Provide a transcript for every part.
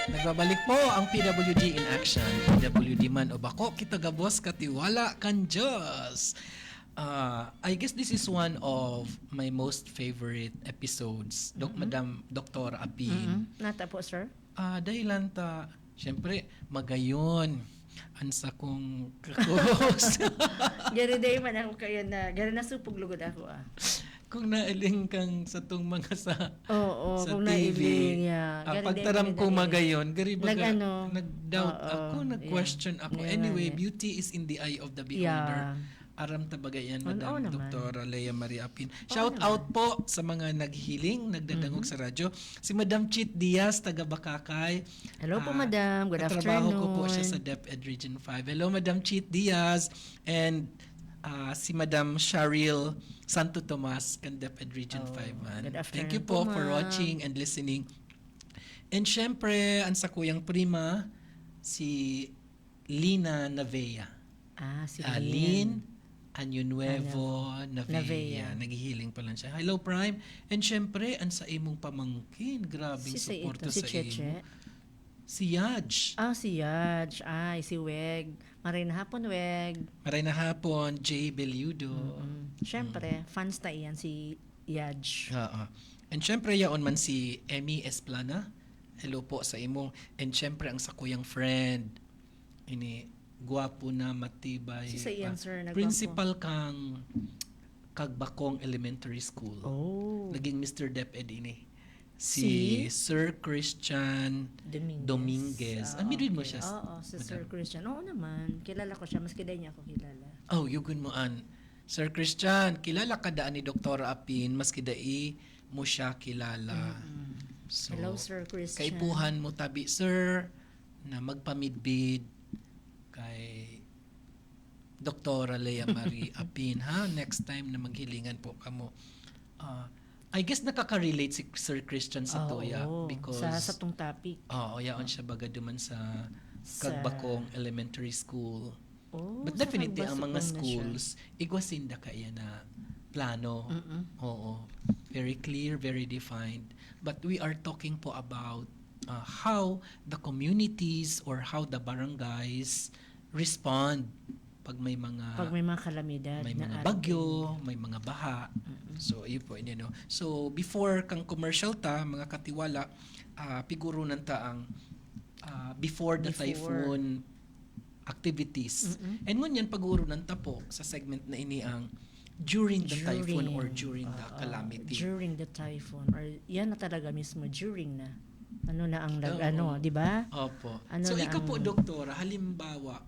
Nagbabalik po ang PWD in action. PWD man o bako, kita gabos katiwala kan Diyos. I guess this is one of my most favorite episodes. Madam Dr. Apin. Nata po, sir? Dahilan ta, syempre, magayon. Ansa kong kakos. Gari day man ako kayo na, gari na supog lugod ako Kung nailing kang sa tong mga sa kung TV, nailing, yeah. pagtaram ko magayon, gari baga, Nag-ano? nag-doubt ako, nag-question ako. Yeah, Anyway, yeah. beauty is in the eye of the beholder. Yeah. Aram tabagayan, Oo Madam naman. Dr. Lea Maria Apin. Shout out po sa mga naghiling, nagdadangog sa radyo. Si Madam Chit Diaz, taga Bakakay. Hello po, madam. Good katrabaho afternoon. ko po siya sa DepEd Region 5. Hello, Madam Chit Diaz. And si Madam Sharil Santo Tomas, kan DepEd Region 5 man. good afternoon Thank you po po, for ma'am. watching and listening. And syempre, ang sa kuyang prima, si Lina Navea. Si Lynn Año Nuevo Navea. Navea. Naghihiling pa lang siya. Hello, Prime. And syempre, ang sa imong pamangkin. Grabing Si suporta si sa Cheche. imo. Si Yaj. Si Yaj. Si Weg. Maray na hapon, Weg. Maray na hapon, Jay Beludo. Siyempre, fans na iyan si Yaj. Oo. And syempre, yaon man si Emmy Esplana. Hello po sa imo. And syempre, ang sa kuyang friend. Ini, guwapo na matibay. Si sa iyan, sir, nagwapo. Principal kang Kagbakong Elementary School. Naging Mr. DepEd ini. Si Sir Christian Dominguez. Midwin mo siya? Oo, si Sir Christian. Oo naman. Kilala ko siya. Mas kiday niya ako kilala. Yugun mo an. Sir Christian, kilala ka daan ni Dr. Apin, mas kidai mo siya kilala. So, Hello, Sir Christian. kaipuhan mo tabi, sir, na magpamidbid kay Dr. Lea Marie Apin, ha? Next time na maghilingan po kamo. I guess nakaka-relate si Sir Christian sa Toya because sa tong topic. yaon siya baga duman sa Kagbakong Elementary School. But sa definitely ang mga Kagbakong na siya. schools igwasinda kaya na plano. Oo. Very clear, very defined. But we are talking po about how the communities or how the barangays respond pag may mga kalamidad, may na mga araw. bagyo, may mga baha. So, yun po, So, before kang commercial ta, mga katiwala, pigurunan ta ang before the typhoon activities. And ngunyan, pag-uurunan ta po sa segment na ini ang during the typhoon or during the calamity. During the typhoon. Or yan na talaga mismo, during na. Ano na ang di ba? Opo. Ano So, na ikaw po, ang- doktora, halimbawa,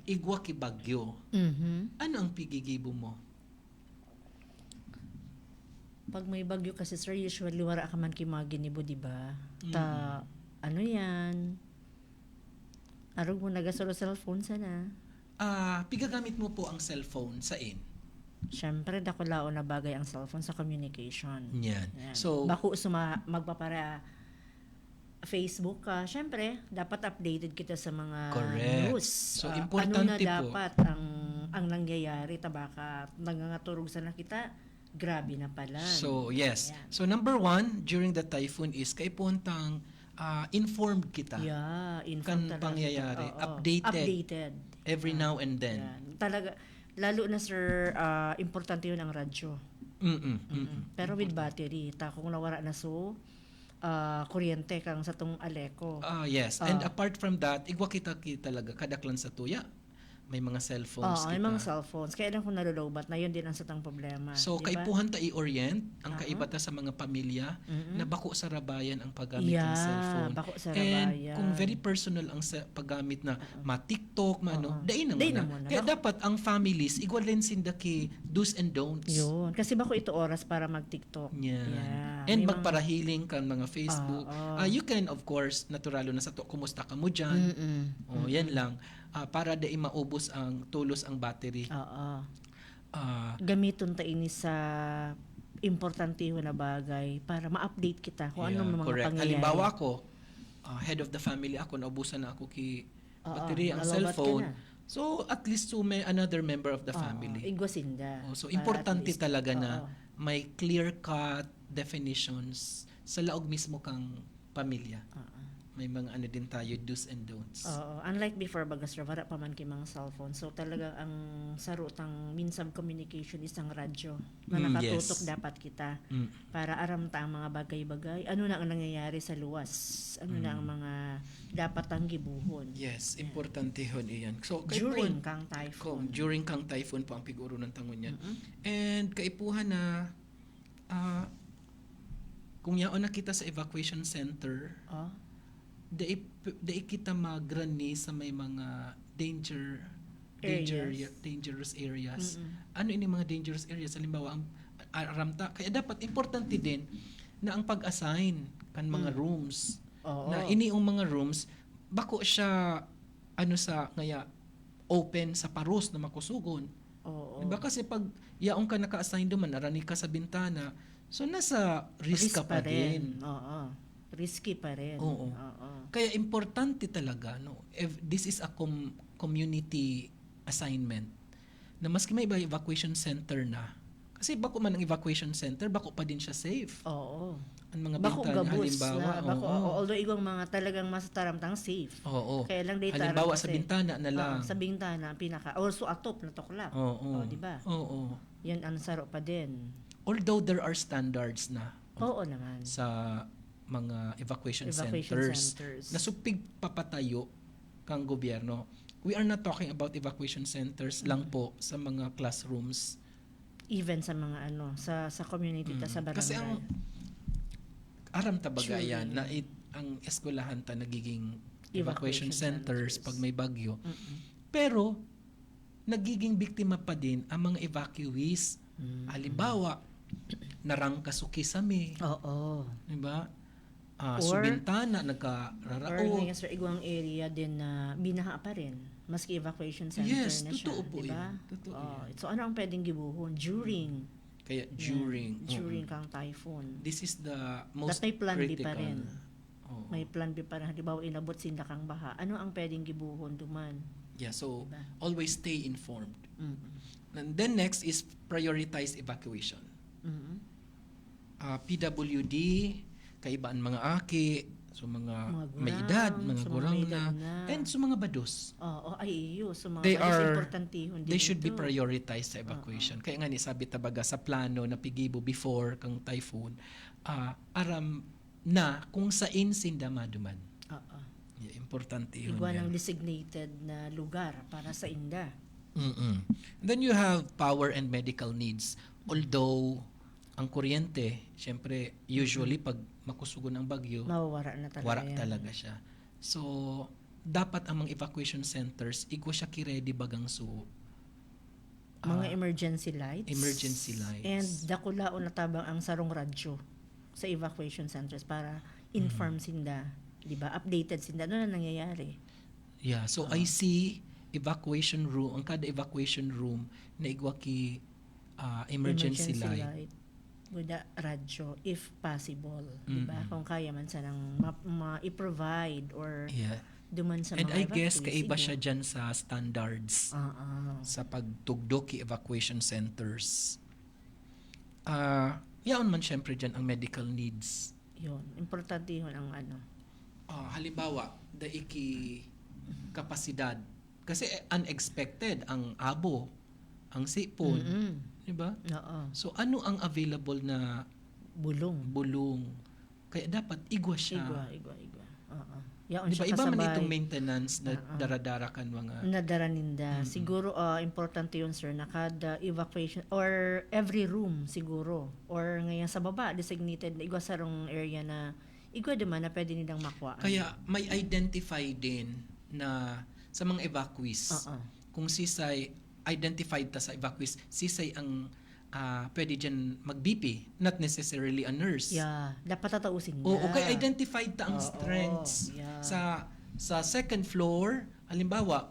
igwa ki bagyo. Ano ang pigigibo mo? Pag may bagyo kasi, sir, usually wala ka man kimaginibo, di ba? Ano yan? Arog mo nagasolo cellphone sana. Pigagamit mo po ang cellphone sa in. Siyempre, dakulao na bagay ang cellphone sa communication. Yan. Yan. So, Bako magpapara Facebook ka, syempre, dapat updated kita sa mga Correct. news. So, ano importante na po. dapat ang nangyayari, tabaka nangangaturog sana kita, grabe na pala. So, yes. Ayan. So, number one, during the typhoon is kaipuntang informed kita. Yeah, Kan talaga pangyayari. kita. Oo. Updated. Every now and then. Yan. Talaga, lalo na, sir, importante yun ang radyo. Pero with battery, kung nawara na kuryente kang sa tong Aleco. Yes. And apart from that, igwa kita talaga kadaklan sa tuya. May mga cellphones kita. May mga cellphones. Kaya lang kung nalulubat na, yun din ang satang problema. So, diba? kaipuhan ta i-orient ang kaibata sa mga pamilya na bako sa rabayan ang paggamit ng cellphone. Bako sa And rabayan. kung very personal ang paggamit na ma-TikTok, dain Dain na muna. Kaya dapat ang families, igwalen sinda ki do's and don'ts. Yun. Kasi bako ito oras para mag-TikTok. Yan. Yeah. And May magparahiling kan mga Facebook. You can, of course, naturalo na sa to, kumusta ka mo dyan? Yan lang. Para da maubos ang tulos ang battery. Gamiton ta ini sa importante na bagay para ma-update kita kung anong mga correct. pangyayari. Halimbawa ako, head of the family ako, naubusan na ako ki battery ang nalobat ka cellphone. na. So, at least may another member of the family. Igwasinda. So, Para importante at least, talaga na may clear-cut definitions sa laog mismo kang pamilya. may mga ano din tayo, do's and don'ts. Oo, unlike before baga sir, wala pa man kay mga cellphone. So talagang ang sarutang means of communication is ang radyo na nakatutok Yes. dapat kita Mm. para aram ta ang mga bagay-bagay. Ano na ang nangyayari sa luwas? Ano na ang mga dapat ang gibuhon? Yes, importante hon iyan. So During kang typhoon. during kang typhoon po ang piguro ng tangon yan. Mm-mm. And kaipuhan na kung yaon na kita sa evacuation center, Oh, dai kita magrani sa may mga Areas. dangerous areas. Mm-mm. Ano ini mga dangerous areas? Halimbawa, ang aramta. Kaya dapat importante din na ang pag-assign kan mga rooms. Oo. Na ini ang mga rooms, bako siya ano sa ngaya open sa paros na makusugon. Oo. Diba kasi pag yaong ka naka-assign duman, arani ka sa bintana, so nasa risk ka pa din. Oo. Risky pa rin. Oo. Kaya importante talaga, no, if this is a community assignment, na maski may iba evacuation center na, kasi bako man ang evacuation center, bako pa din siya safe. Oo. Ang mga Bako bintana, gabus halimbawa, na. Bako, oo. although igong mga talagang masataramtang safe. Oo. Kaya lang data Halimbawa sa bintana na lang. sa bintana ang pinaka also atop na tuklap. Oo. di ba? Oo. Yan ang saro pa din. Although there are standards na Oo naman. sa mga evacuation Evacuation centers, centers. nasupig papatayo kang gobyerno. We are not talking about evacuation centers lang po sa mga classrooms. Even sa mga sa community ta sa barangay. Kasi ang aram tabaga True. yan na ang eskwelahan ta nagiging evacuation centers pag may bagyo. Mm-mm. Pero nagiging biktima pa din ang mga evacuees. Halimbawa, narangkasuki sami, Oo. di ba? Or- Subintana, Or nagkararao. ngayon sa igwang area din na binaha pa rin. Maski evacuation center Yes, na siya. totoo po diba? yun. Totoo yan. So ano ang pwedeng gibuhon? During. Kaya during. During oo. kang typhoon. This is the most may plan B pa critical. rin. Oo. May plan B para halimbawa inabot sila kang baha. Ano ang pwedeng gibuhon duman? Yeah, so Diba? always stay informed. Mm-mm. And then next is prioritize evacuation. Mm-mm. PWD, kaibaan mga aki, so mga may gurang, edad, mga sa gurang may na, edad na. and so mga bados. Oo, ay iyo. So mga They balas are- importantihon din They should be ito. prioritized sa evacuation. Kaya nga ni sabi tabaga sa plano na pigibo before kang typhoon, aram na kung saan sinda maduman. Oo. Yeah, importante yun. Igwa yan. ng designated na lugar para sa inda. Mm-mm. Then you have power and medical needs. Although, ang kuryente, syempre, usually pag makusugon ang bagyo, Mawawara na talaga wara yan. talaga siya. So, dapat ang mga evacuation centers, igwa siya kiredy bagang so. Mga emergency lights. Emergency lights. And dakulaon na tabang ang sarong radyo sa evacuation centers para inform sinda. Di ba? Updated sinda. Ano na nangyayari? Yeah, so I see evacuation room, ang kada evacuation room na igwa ki emergency light. With the radyo, if possible. Di ba? Mm-mm. Kung kaya man sanang i-provide or Yeah. duman sa And I mga guess evacuees, kaiba sige. siya dyan sa standards sa pagtugdok ki evacuation centers. Yaon man syempre dyan ang medical needs. Yun. Importante yun ang Halimbawa, daiki kapasidad. Kasi unexpected ang abo, ang sipon, Mm-mm. di ba? Oo. So ano ang available na Bulong. bulong? Kaya dapat igwa siya. Igwa. Oo. Yaon Di ba siya iba man kasabay. itong maintenance na daradara kan mga Nadaraninda. Siguro importante yun sir na kada evacuation or every room siguro or ngayon sa baba designated na igwa sarong area na igwa naman na pwede nilang makuha. kaya may identify din na sa mga evacuees. Kung sisay identified ta sa evacuees, sisay ang pwede dyan mag-BP, not necessarily a nurse. Yeah, dapat tatausin O okay, identified ta ang Oo, strengths yeah. sa second floor. Halimbawa,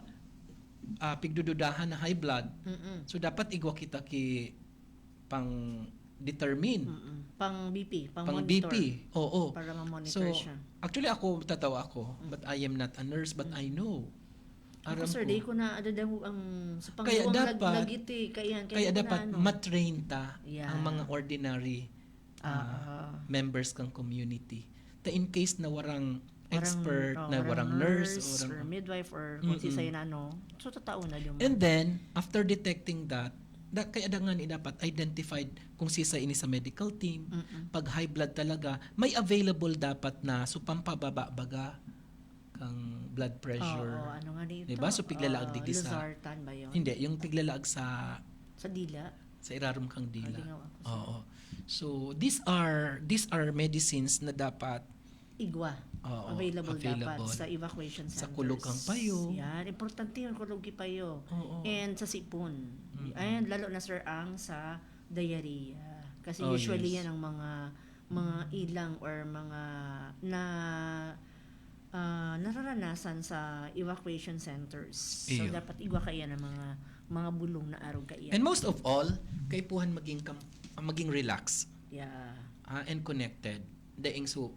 pigdududahan na high blood. Mm-mm. So dapat igwa kita ki pang determine, Pang BP, pang pang monitor. BP. Oo. Para So ma-monitor siya. actually ako tatawa ako, but I am not a nurse, but I know. Ako Aram sir, ko. di ko na adadag ang sa Kaya pangluwang dapat- lagiti. Kaya Kaya ko na dapat matrain ta Yeah. ang mga ordinary members kang community. Ta in case na warang expert na warang nurse or midwife or kung si sayo na ano. So tatao na yung And then after detecting that, kaya da nga ni dapat identified kung sisa ini sa medical team. Pag high blood talaga, may available dapat na so pampababa baga kang blood pressure. Oo, ano nga dito? Diba? So piglalaag digdi sa Losartan ba yun? hindi, yung piglalaag sa Sa dila? irarum kang dila. Lingaw ako sa Oo. So these are medicines na dapat igwa. Oo, Available dapat available. sa evacuation centers. Sa kulog kang payo. Yan. Importante yung kulog kang payo. Oo. And sa sipon. Ayan, lalo na sir ang sa diarrhea. Kasi Oh, usually yes. yan ang mga ilang or mga na nararanasan sa evacuation centers. So Iyo. dapat igwa kaya ng mga bulong na araw kaya. And most of all, kay puhan maging relax Yeah. and connected. Daing so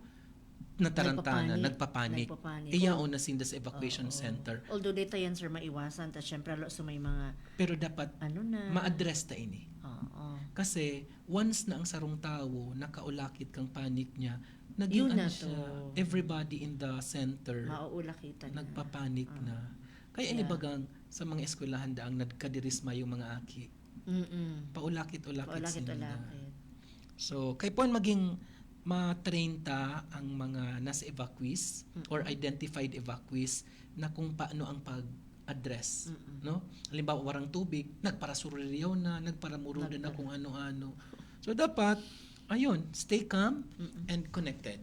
natarantana, nagpapanik. Iyaon na sinda sa evacuation center. Although data yan sir maiwasan, tas syempre so may mga Pero dapat ano na. ma-address ta ini. Oo. Kasi once na ang sarong tao nakaulakit kang panic niya, Yun naging na siya, to. everybody in the center Mauulakitan na. nagpapanik na. Kaya Yeah. inibagang sa mga eskwelahan daang nagkadirisma yung mga aki. Paulakit-ulakit sila. Paulakit. So, kay puan maging ma-train ta ang mga nasa evacuees or identified evacuees na kung paano ang pag-address. No? Halimbawa, warang tubig, nagparasurilyaw na, nagparamuro na kung ano-ano. So, dapat, ayun, stay calm and connected.